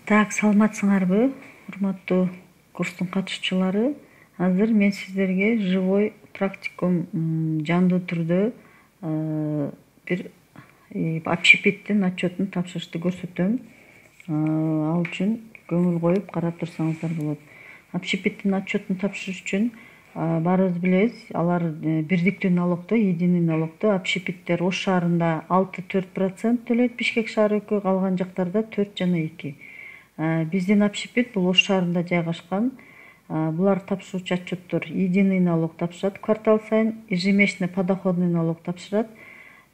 Так, саламатсыңарбы, урматтуу курстун катышуучулары? Азыр мен сиздерге живой практикум жандуу түрдө бир общепиттин отчетун тапшырышты көрсөтөм. Ал үчүн көңүл коюп карап турсаңыздар болот. Общепиттин отчетун тапшырыш үчүн баарыбыз билебиз, алар бирдиктүү налогдо, единый налогдо. Общепиттер Ош шаарында 6-4% төлөйт, Бишкек шаары 2, калган жактарда 4 жана 2. Биздин общепит бул Ош шаарында жайгашкан. Булар тапшыруучу отчеттор единый налог тапшырат квартал сайын, ежемесячный подоходный налог тапшырат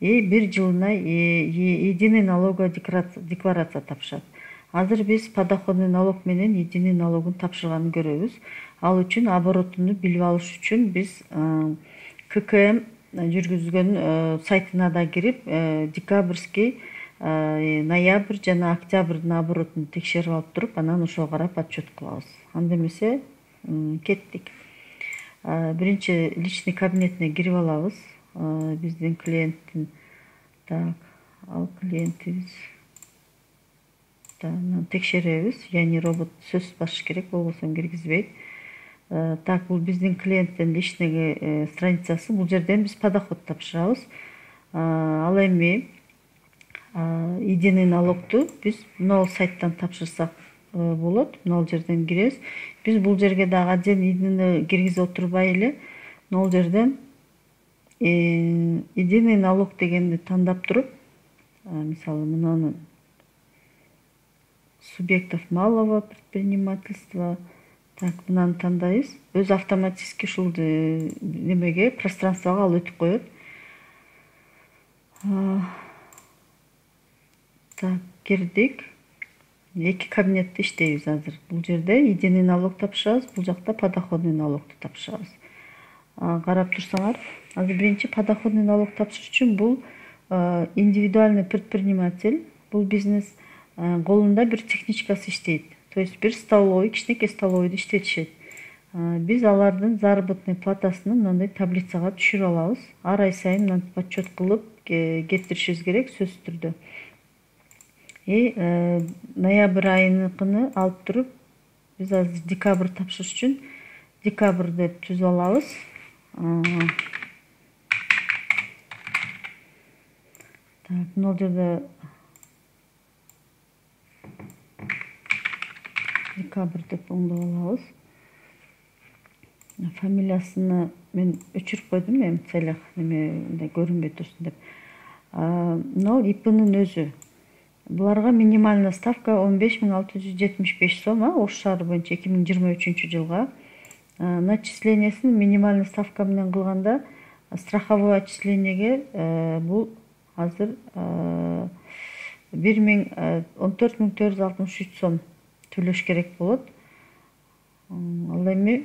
и бир жылына единый налоговая декларация тапшырат. Азыр биз подоходный налог менен единый налогун тапшырганын көрөбүз. Ал үчүн оборотуну билип алыш үчүн биз ККМ жүргүзгөн сайтына да кирип, декабрьский, ноябрь жана октябрдын оборотун текшерип алып туруп, анан ошого карап отчет кылабыз. Анда эмесе кеттик. Биринчи личный кабинетине кирип алабыз. Биздин клиенттин, так, ал клиентибиз. Анан текшеребиз, яғни робот сөз басыш керек, болбосо киргизбейт. Так, бул биздин клиенттин личный страницасы. Бул жерден биз подоход тапшырабыз. Ал эми единый налогду биз мына сайттан тапшырсак болот. Мына жерден киребиз. Биз бул жерге дагы отдельно киргизе отурбай эле, мына жерден единый налог дегенди тандап туруп, мисалы мынаны субъектов малого предпринимательства, так, мынаны тандайбыз. Өз автоматически ушул немеге, пространствого ал өтүп коет. Так, кирдик. Эки кабинетте иштейбиз азыр. Бул жерде единый налог тапшырабыз, бул жакта подоходный налогду тапшырабыз. Карап турсаңар, азыр биринчи подоходный налог тапшырыш үчүн бул индивидуальный предприниматель, бул бизнес колунда бир техничкасы иштейт. То есть бир столовый, кичинекей столовойду иштетишет. Биз алардын заработный платасыны мындай таблицага түшүрүп алабыз. Ар ай сайын мынтип отчет кылып кетиришибиз керек сөзсүз түрдө. Ноябрь айыныкыны алып туруп, биз азыр декабрь тапшырыш үчүн декабрь деп түзүп алабыз. Так, мына жерде декабрь деп оңдоп алабыз. Фамилиясыны мен өчүрүп койдум, эми целях мындай көрүнбөй турсун деп. Мына ИПнын өзү. Буларга минимальная ставка 15.675 сом, Ош шаары боюнча 2023 жылга. Начислениясын минимальный ставка менен кылганда страховой отчислениеге бул азыр 14.463 сом төлөш керек болот. Ал эми